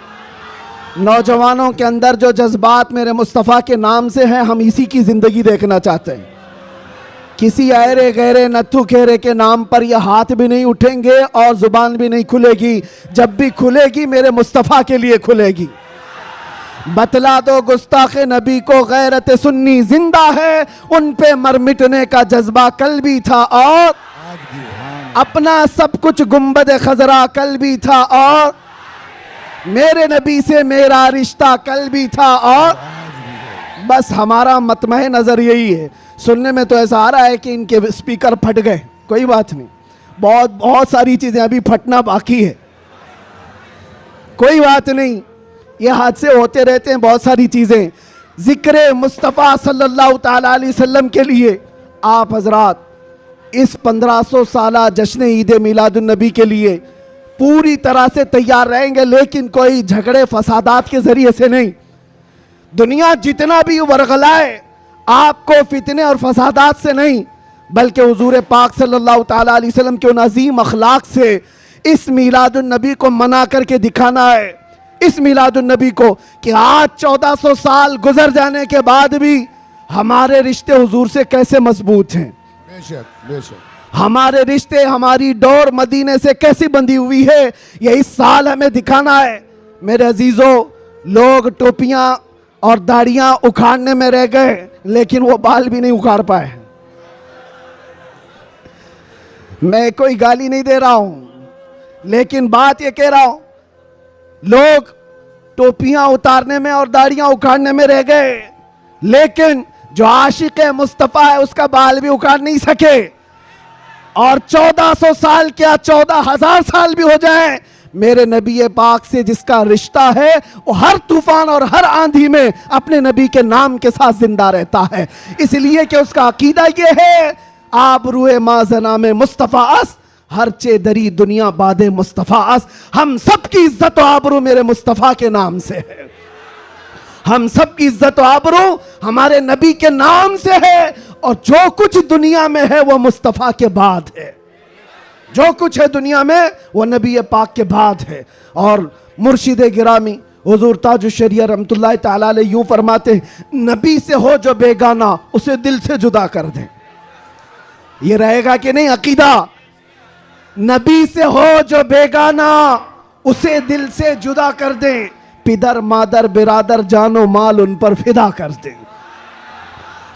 नौजवानों के अंदर जो जज्बात मेरे मुस्तफ़ा के नाम से हैं, हम इसी की ज़िंदगी देखना चाहते हैं। किसी अरे गहरे नत्थु खेरे के नाम पर यह हाथ भी नहीं उठेंगे और ज़ुबान भी नहीं खुलेगी। जब भी खुलेगी मेरे मुस्तफ़ा के लिए खुलेगी। बतला दो गुस्ताख नबी को गैरत सुन्नी जिंदा है, उन पे मर मिटने का जज्बा कल भी था और अपना सब कुछ गुंबद खजरा कल भी था और मेरे नबी से मेरा रिश्ता कल भी था और बस हमारा मतमह नज़र यही है। सुनने में तो ऐसा आ रहा है कि इनके स्पीकर फट गए, कोई बात नहीं, बहुत सारी चीज़ें अभी फटना बाकी है, कोई बात नहीं, ये हादसे होते रहते हैं बहुत सारी चीज़ें। ज़िक्र मुस्तफ़ा सल्लल्लाहु ताला अलैहि वसल्लम के लिए आप हजरात इस 1500 साला जश्न ईद मिलादुन नबी के लिए पूरी तरह से तैयार रहेंगे, लेकिन कोई झगड़े फसादात के ज़रिए से नहीं। दुनिया जितना भी वरगलाए आपको फितने और फसादात से नहीं, बल्कि हुजूर पाक सल्लल्लाहु ताला अलैहि वसल्लम के उन अजीम अखलाक से इस मिलादुन नबी को मना करके दिखाना है। इस मिलादुन नबी को कि आज 1400 साल गुजर जाने के बाद भी हमारे रिश्ते हुजूर से कैसे मजबूत हैं। बेशक बेशक। हमारे रिश्ते, हमारी डोर मदीने से कैसी बंधी हुई है, ये इस साल हमें दिखाना है। मेरे अजीजों, लोग टोपियां और दाढ़ियां उखाड़ने में रह गए, लेकिन वो बाल भी नहीं उखाड़ पाए। मैं कोई गाली नहीं दे रहा हूं, लेकिन बात ये कह रहा हूं, लोग टोपियां उतारने में और दाढ़ियां उखाड़ने में रह गए, लेकिन जो आशिक मुस्तफ़ा है उसका बाल भी उखाड़ नहीं सके। और 1400 साल क्या 14,000 साल भी हो जाए, मेरे नबी पाक से जिसका रिश्ता है वो हर तूफान और हर आंधी में अपने नबी के नाम के साथ जिंदा रहता है। इसलिए कि उसका अकीदा ये है, आप रूए माजना में मुस्तफ़ा अस, हर चे दरी दुनिया बादे मुस्तफ़ा अस। हम सब की इज्जत और आबरू मेरे मुस्तफ़ा के नाम से है। हम सब की इज्जत और आबरू हमारे नबी के नाम से है, और जो कुछ दुनिया में है वो मुस्तफ़ा के बाद है। जो कुछ है दुनिया में वो नबी पाक के बाद है। और मुर्शिद गिरामी हुजूर ताजुश शरिया रहमतुल्लाह ताला अलैह यूं फरमाते, नबी से हो जो बेगाना उसे दिल से जुदा कर दे। ये रहेगा कि नहीं अकीदा? नबी से हो जो बेगाना उसे दिल से जुदा कर दे, पिदर मादर बिरादर जानो माल उन पर फिदा कर दे।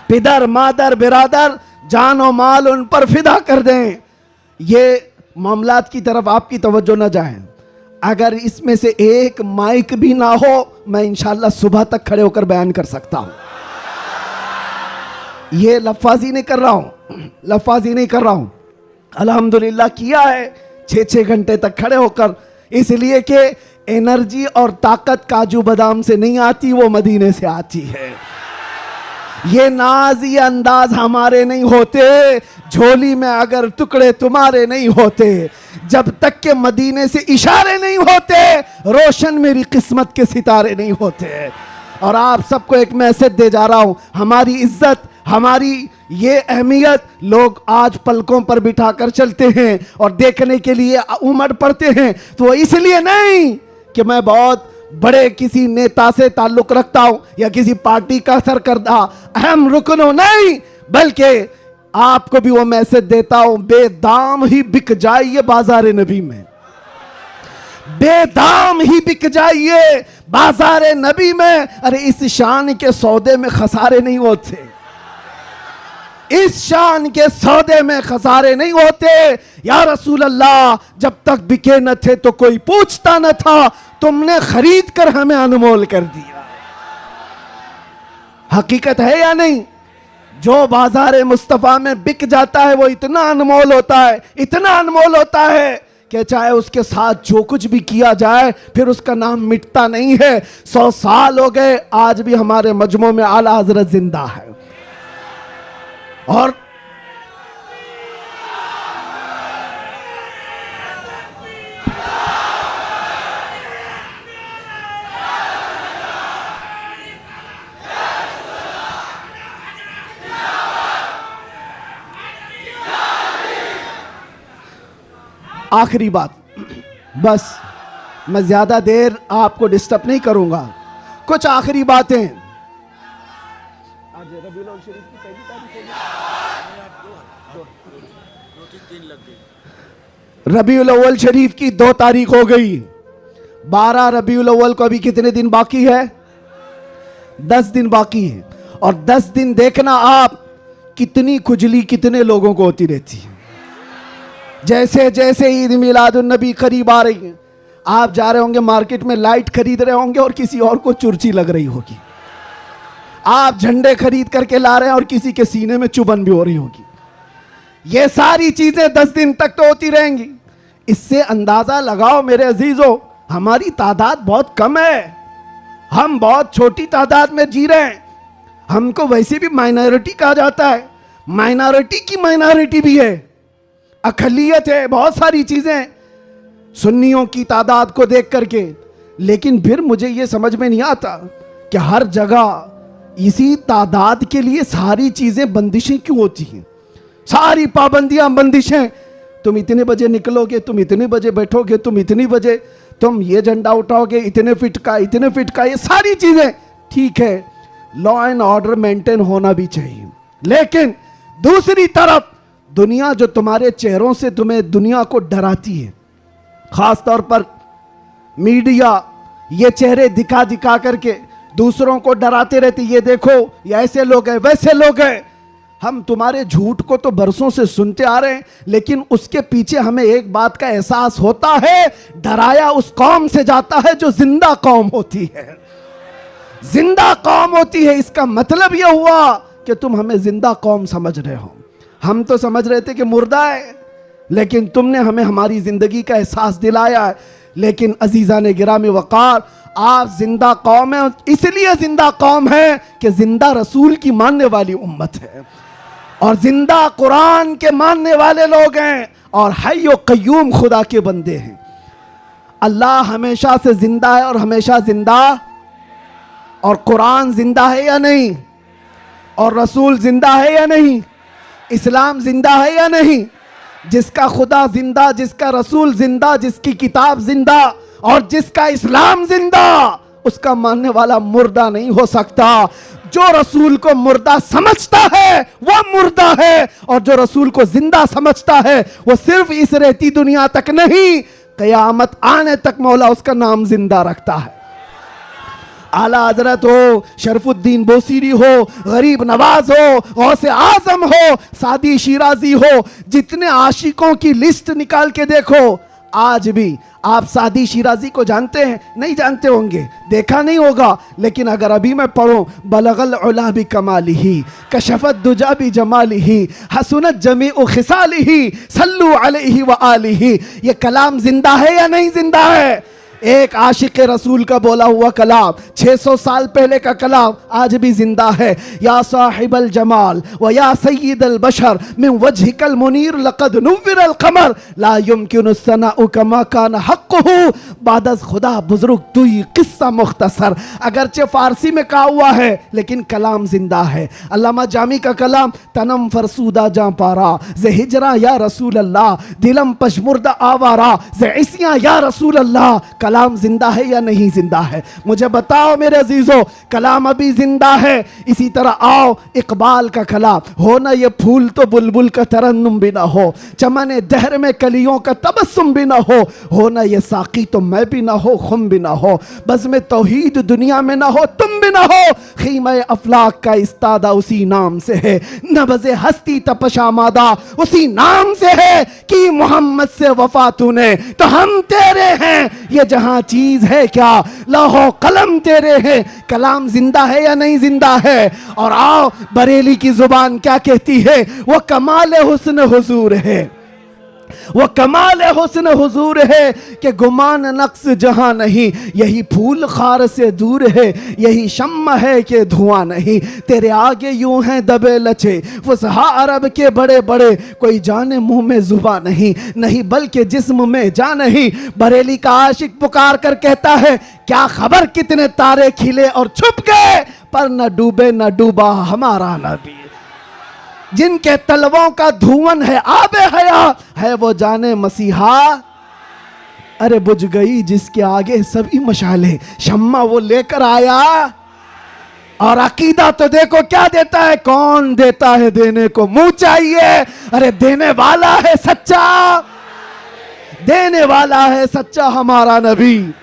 पिदर मादर बिरादर जानो माल उन पर फिदा कर दें। ये मामलात की तरफ आपकी तवज्जो न जाए। अगर इसमें से एक माइक भी ना हो, मैं इंशाल्लाह सुबह तक खड़े होकर बयान कर सकता हूं। ये लफ्ज़ी नहीं कर रहा हूं, लफ्ज़ी नहीं कर रहा हूं। अल्हम्दुलिल्लाह किया है 6-6 घंटे तक खड़े होकर, इसलिए कि एनर्जी और ताकत काजू बादाम से नहीं आती, वो मदीने से आती है। ये नाज ये अंदाज हमारे नहीं होते, झोली में अगर टुकड़े तुम्हारे नहीं होते, जब तक के मदीने से इशारे नहीं होते, रोशन मेरी किस्मत के सितारे नहीं होते। और आप सबको एक मैसेज दे जा रहा हूं, हमारी इज्जत, हमारी ये अहमियत लोग आज पलकों पर बिठाकर चलते हैं और देखने के लिए उमड़ पड़ते हैं, तो वो इसलिए नहीं कि मैं बहुत बड़े किसी नेता से ताल्लुक रखता हूं या किसी पार्टी का सरकर्दा अहम रुकन हो, नहीं, बल्कि आपको भी वो मैसेज देता हूं, बेदाम ही बिक जाइए बाजार नबी में, बेदाम ही बिक जाइए बाजार नबी में। अरे इस शान के सौदे में खसारे नहीं होते, इस शान के सौदे में खसारे नहीं होते। या रसूल अल्लाह, जब तक बिके न थे तो कोई पूछता न था, तुमने खरीद कर हमें अनमोल कर दिया। हकीकत है या नहीं? जो बाजार मुस्तफा में बिक जाता है वो इतना अनमोल होता है, इतना अनमोल होता है कि चाहे उसके साथ जो कुछ भी किया जाए फिर उसका नाम मिटता नहीं है। 100 साल हो गए, आज भी हमारे मजमू में आला हजरत जिंदा है। और आखिरी बात, बस मैं ज्यादा देर आपको डिस्टर्ब नहीं करूंगा, कुछ आखिरी बातें। आज रबीउल अव्वल शरीफ की पहली तारीख हो गई, रबीउल अव्वल शरीफ की 2 तारीख हो गई। 12 रबीउल अव्वल को अभी कितने दिन बाकी है? 10 दिन बाकी है। और 10 दिन देखना आप, कितनी खुजली कितने लोगों को होती रहती है। जैसे जैसे ईद मिलादुन नबी करीब आ रही है, आप जा रहे होंगे मार्केट में, लाइट खरीद रहे होंगे और किसी और को चुर्ची लग रही होगी। आप झंडे खरीद करके ला रहे हैं और किसी के सीने में चुभन भी हो रही होगी। ये सारी चीजें 10 दिन तक तो होती रहेंगी। इससे अंदाजा लगाओ मेरे अजीजों, हमारी तादाद बहुत कम है, हम बहुत छोटी तादाद में जी रहे हैं। हमको वैसे भी माइनॉरिटी कहा जाता है, माइनॉरिटी की माइनॉरिटी भी है, अकलियत है, बहुत सारी चीजें सुन्नियों की तादाद को देख करके। लेकिन फिर मुझे यह समझ में नहीं आता कि हर जगह इसी तादाद के लिए सारी चीजें बंदिशें क्यों होती हैं, सारी पाबंदियां बंदिशें। तुम इतने बजे निकलोगे, तुम इतने बजे बैठोगे, तुम इतनी बजे तुम ये झंडा उठाओगे, इतने फिट का, इतने फिट का, ये सारी चीजें ठीक है, लॉ एंड ऑर्डर मेंटेन होना भी चाहिए। लेकिन दूसरी तरफ दुनिया जो तुम्हारे चेहरों से तुम्हें दुनिया को डराती है, खास तौर पर मीडिया ये चेहरे दिखा दिखा करके दूसरों को डराते रहती, ये देखो ये ऐसे लोग हैं, वैसे लोग हैं। हम तुम्हारे झूठ को तो बरसों से सुनते आ रहे हैं, लेकिन उसके पीछे हमें एक बात का एहसास होता है, डराया उस कौम से जाता है जो जिंदा कौम होती है, जिंदा कौम होती है। इसका मतलब यह हुआ कि तुम हमें जिंदा कौम समझ रहे हो, हम तो समझ रहे थे कि मुर्दा है, लेकिन तुमने हमें हमारी जिंदगी का एहसास दिलाया है। लेकिन अजीजा ने गिरामी वकार, आप जिंदा कौम है, इसलिए जिंदा कौम है कि जिंदा रसूल की मानने वाली उम्मत है और जिंदा कुरान के मानने वाले लोग हैं और हय्यो कय्यूम खुदा के बंदे हैं। अल्लाह हमेशा से जिंदा है और हमेशा जिंदा, और कुरान जिंदा है या नहीं, और रसूल जिंदा है या नहीं, इस्लाम जिंदा है या नहीं। जिसका खुदा जिंदा, जिसका रसूल जिंदा, जिसकी किताब जिंदा और जिसका इस्लाम जिंदा, उसका मानने वाला मुर्दा नहीं हो सकता। जो रसूल को मुर्दा समझता है वह मुर्दा है, और जो रसूल को जिंदा समझता है वो सिर्फ इस रहती दुनिया तक नहीं, कयामत आने तक मौला उसका नाम जिंदा रखता है। आला हजरत हो, शरफुद्दीन बोसीरी हो, गरीब नवाज हो, गौसे आजम हो, सादी शिराजी हो, जितने आशिकों की लिस्ट निकाल के देखो, आज भी आप सादी शिराजी को जानते हैं? नहीं जानते होंगे, देखा नहीं होगा, लेकिन अगर अभी मैं पढ़ूं, बलगल उला भी कमालिही, कशफत दुजा भी जमालिही, हसनत जमीउ खिसालिही, सल्लु अलैहि व आलिही, ये कलाम जिंदा है या नहीं जिंदा है? एक आशिक रसूल का बोला हुआ कलाम 600 साल पहले का कलाम आज भी जिंदा है। या साहिबल जमाल व या सय्यिदल बशर मिन वजहिकल मुनीर लक़द नुव्विरल क़मर ला युमकिनु सनाउ कमा कान हक़्क़ुहु बादस खुदा बुजुर्ग तू ही किस्सा मुख्तसर। अगरचे फारसी में कहा हुआ है लेकिन कलाम जिंदा है। अल्लामा जामी का कलाम तनम फरसूदा जां पारा जे हिजरा या रसूल अल्लाह दिलम पशमुर्दा आवारा जे इसिया या रसूल अल्लाह। कलाम जिंदा है या नहीं जिंदा है? मुझे बताओ मेरे अजीजों, कलाम अभी जिंदा है। इसी तरह आओ इकबाल का कलाम, हो ना ये फूल तो बुलबुल का तरन्नुम भी ना हो, चमन दहर में कलियों का तबस्सुम भी ना हो ना ये साकी तो मैं भी ना हो, खुम भी ना हो, बस में तौहीद दुनिया में ना हो, तुम भी ना हो। खीमा अफलाक का इस्तादा उसी नाम से है, नबज़े हस्ती तपशामादा उसी नाम से है कि मोहम्मद से वफा तूने तो हम तेरे हैं। ये जहां चीज है क्या लौहो कलम तेरे हैं। कलाम जिंदा है या नहीं जिंदा है? और आओ बरेली की जुबान क्या कहती है, वो कमाल हुस्न हुजूर है, वो कमाल हुस्न हुजूर है कि गुमान नक्स जहां नहीं, यही फूल खार से दूर है, यही शम्मा है कि धुआं नहीं। तेरे आगे यूं हैं दबे लचे फुसहा अरब के बड़े बड़े, कोई जाने मुंह में जुबा नहीं, नहीं बल्कि जिस्म में जा नहीं। बरेली का आशिक पुकार कर कहता है, क्या खबर कितने तारे खिले और छुप गए, पर न डूबे न डूबा हमारा नबी। जिनके तलवों का धुआं है आबे हया है, वो जाने मसीहा। अरे बुझ गई जिसके आगे सभी मशाले, शम्मा वो लेकर आया। और अकीदा तो देखो क्या देता है, कौन देता है देने को मुंह चाहिए। अरे देने वाला है सच्चा, देने वाला है सच्चा हमारा नबी।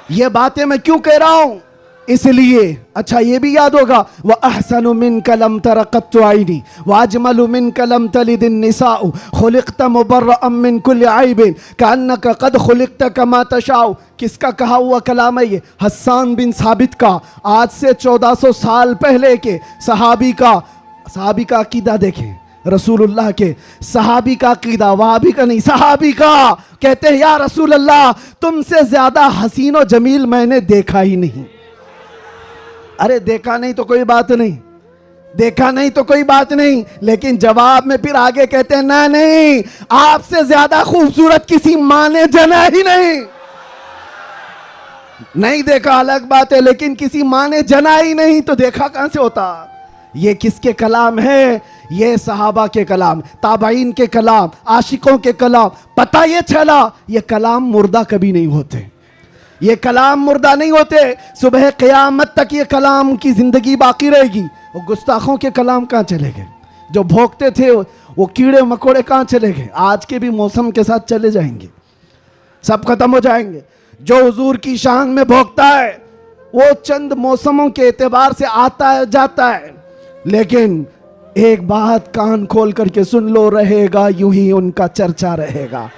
ये बातें मैं क्यों कह रहा हूं, इसलिए अच्छा ये भी याद होगा, वह अहसनु मिन कलम तरक़त आइनी व अजमलु मिन कलम तलिदिन निसाउ खुलिक़त मुबर्रअम मिन कुल्लि ऐबिन कअन्नका क़द खुलिक़त कमा तशाउ। किसका कहा हुआ कलाम है ये? हस्सान बिन साबित का, आज से 1400 साल पहले के सहाबी का अकीदा देखें, रसूलुल्लाह के सहाबी का अकीदा, वहाबी का नहीं, सहाबी का। कहते हैं या रसूल अल्लाह तुमसे ज्यादा हसीन और जमील मैंने देखा ही नहीं। अरे देखा नहीं तो कोई बात नहीं, देखा नहीं तो कोई बात नहीं, लेकिन जवाब में फिर आगे कहते हैं ना नहीं, आपसे ज्यादा खूबसूरत किसी माँ ने जना ही नहीं। नहीं देखा अलग बात है, लेकिन किसी माँ ने जना ही नहीं तो देखा कहां से होता। ये किसके कलाम है? ये सहाबा के कलाम, ताबाइन के कलाम, आशिकों के कलाम। पता ये चला ये कलाम मुर्दा कभी नहीं होते, ये कलाम मुर्दा नहीं होते। सुबह क़यामत तक ये कलाम की जिंदगी बाकी रहेगी। वो गुस्ताखों के कलाम कहाँ चले गए? जो भोंकते थे वो कीड़े मकोड़े कहाँ चले गए? आज के भी मौसम के साथ चले जाएंगे, सब खत्म हो जाएंगे। जो हुजूर की शान में भोंकता है वो चंद मौसमों के एतबार से आता है जाता है, लेकिन एक बात कान खोल करके सुन लो, रहेगा यूं ही उनका चर्चा रहेगा,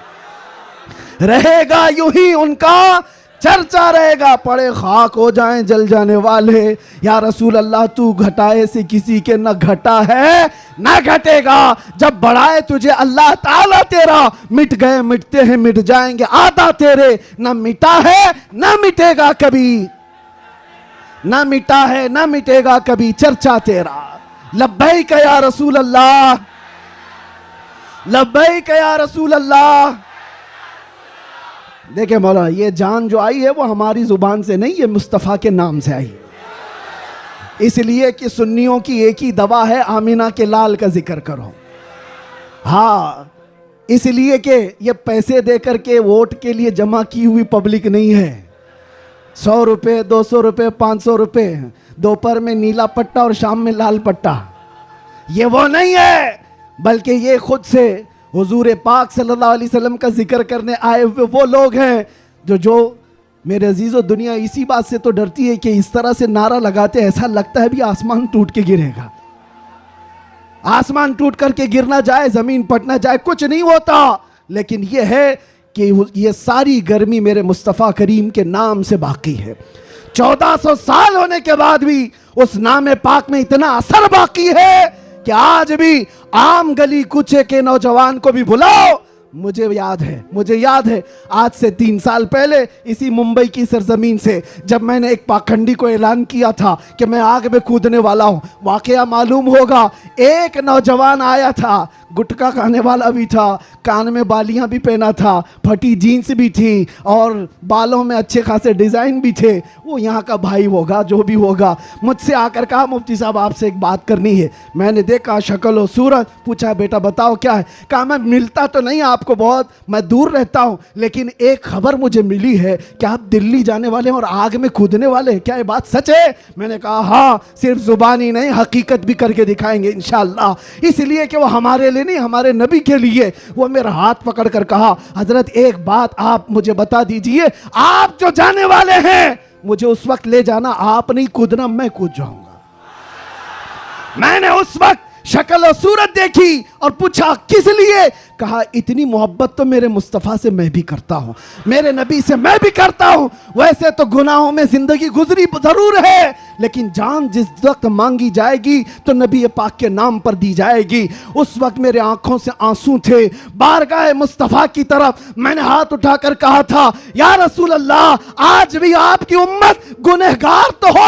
रहेगा यूं ही उनका चर्चा रहेगा। पड़े खाक हो जाएं जल जाने वाले, या रसूल अल्लाह तू घटाए से किसी के न घटा है न घटेगा। जब बढ़ाए तुझे अल्लाह ताला तेरा, मिट गए मिटते हैं मिट जाएंगे आधा तेरे। न मिटा है न मिटेगा कभी, न मिटा है न मिटेगा कभी चर्चा तेरा। लब्बैक या रसूल अल्लाह, लब्बैक या रसूल अल्लाह। देखे मौलाना, ये जान जो आई है वो हमारी जुबान से नहीं, ये मुस्तफ़ा के नाम से आई। इसलिए कि सुन्नियों की एक ही दवा है, आमीना के लाल का जिक्र करो। हाँ, इसलिए कि ये पैसे देकर के वोट के लिए जमा की हुई पब्लिक नहीं है। 100 रुपये 200 रुपये 500 रुपये, दोपहर में नीला पट्टा और शाम में लाल पट्टा, ये वो नहीं है, बल्कि ये खुद से हुजूर पाक सल्लल्लाहु अलैहि वसल्लम का जिक्र करने आए हुए वो लोग हैं जो मेरे अजीज़ों, दुनिया इसी बात से तो डरती है कि इस तरह से नारा लगाते ऐसा लगता है भी आसमान टूट के गिरेगा, आसमान टूट करके गिरना जाए, जमीन फटना जाए, कुछ नहीं होता। लेकिन यह है कि ये सारी गर्मी मेरे मुस्तफ़ा करीम के नाम से बाकी है। 1400 साल होने के बाद भी उस नाम पाक में इतना असर बाकी है कि आज भी आम गली कूचे के नौजवान को भी बुलाओ। मुझे याद है आज से 3 साल पहले इसी मुंबई की सरजमीन से जब मैंने एक पाखंडी को ऐलान किया था कि मैं आग में कूदने वाला हूं, वाकया मालूम होगा एक नौजवान आया था, गुटखा खाने वाला भी था, कान में बालियां भी पहना था, फटी जीन्स भी थी और बालों में अच्छे खासे डिजाइन भी थे। वो यहाँ का भाई होगा, जो भी होगा। मुझसे आकर कहा मुफ्ती साहब आपसे एक बात करनी है। मैंने देखा शक्ल और सूरत, पूछा बेटा बताओ क्या है। कहा मैं मिलता तो नहीं आपको बहुत, मैं दूर रहता हूँ, लेकिन एक खबर मुझे मिली है कि आप दिल्ली जाने वाले हैं और आग में कूदने वाले हैं, क्या ये बात सच है? मैंने कहा हाँ, सिर्फ जुबानी नहीं हकीकत भी करके दिखाएंगे इंशाअल्लाह। इसलिए कि वो हमारे लिए नहीं, हमारे नबी के लिए। वो मेरा हाथ पकड़कर कहा हजरत एक बात आप मुझे बता दीजिए, आप जो जाने वाले हैं मुझे उस वक्त ले जाना, आप नहीं कूदना, मैं कूद जाऊंगा। मैंने उस वक्त शक्ल और सूरत देखी और पूछा किस लिए? कहा इतनी मोहब्बत तो मेरे मुस्तफ़ा से मैं भी करता हूं, मेरे नबी से मैं भी करता हूं। वैसे तो गुनाहों में जिंदगी गुजरी जरूर है, लेकिन जान जिस वक्त मांगी जाएगी तो नबी पाक के नाम पर दी जाएगी। उस वक्त मेरे आंखों से आंसू थे, बारगाह मुस्तफ़ा की तरफ मैंने हाथ उठाकर कहा था या रसूल अल्लाह, आज भी आपकी उम्मत गुनहगार तो हो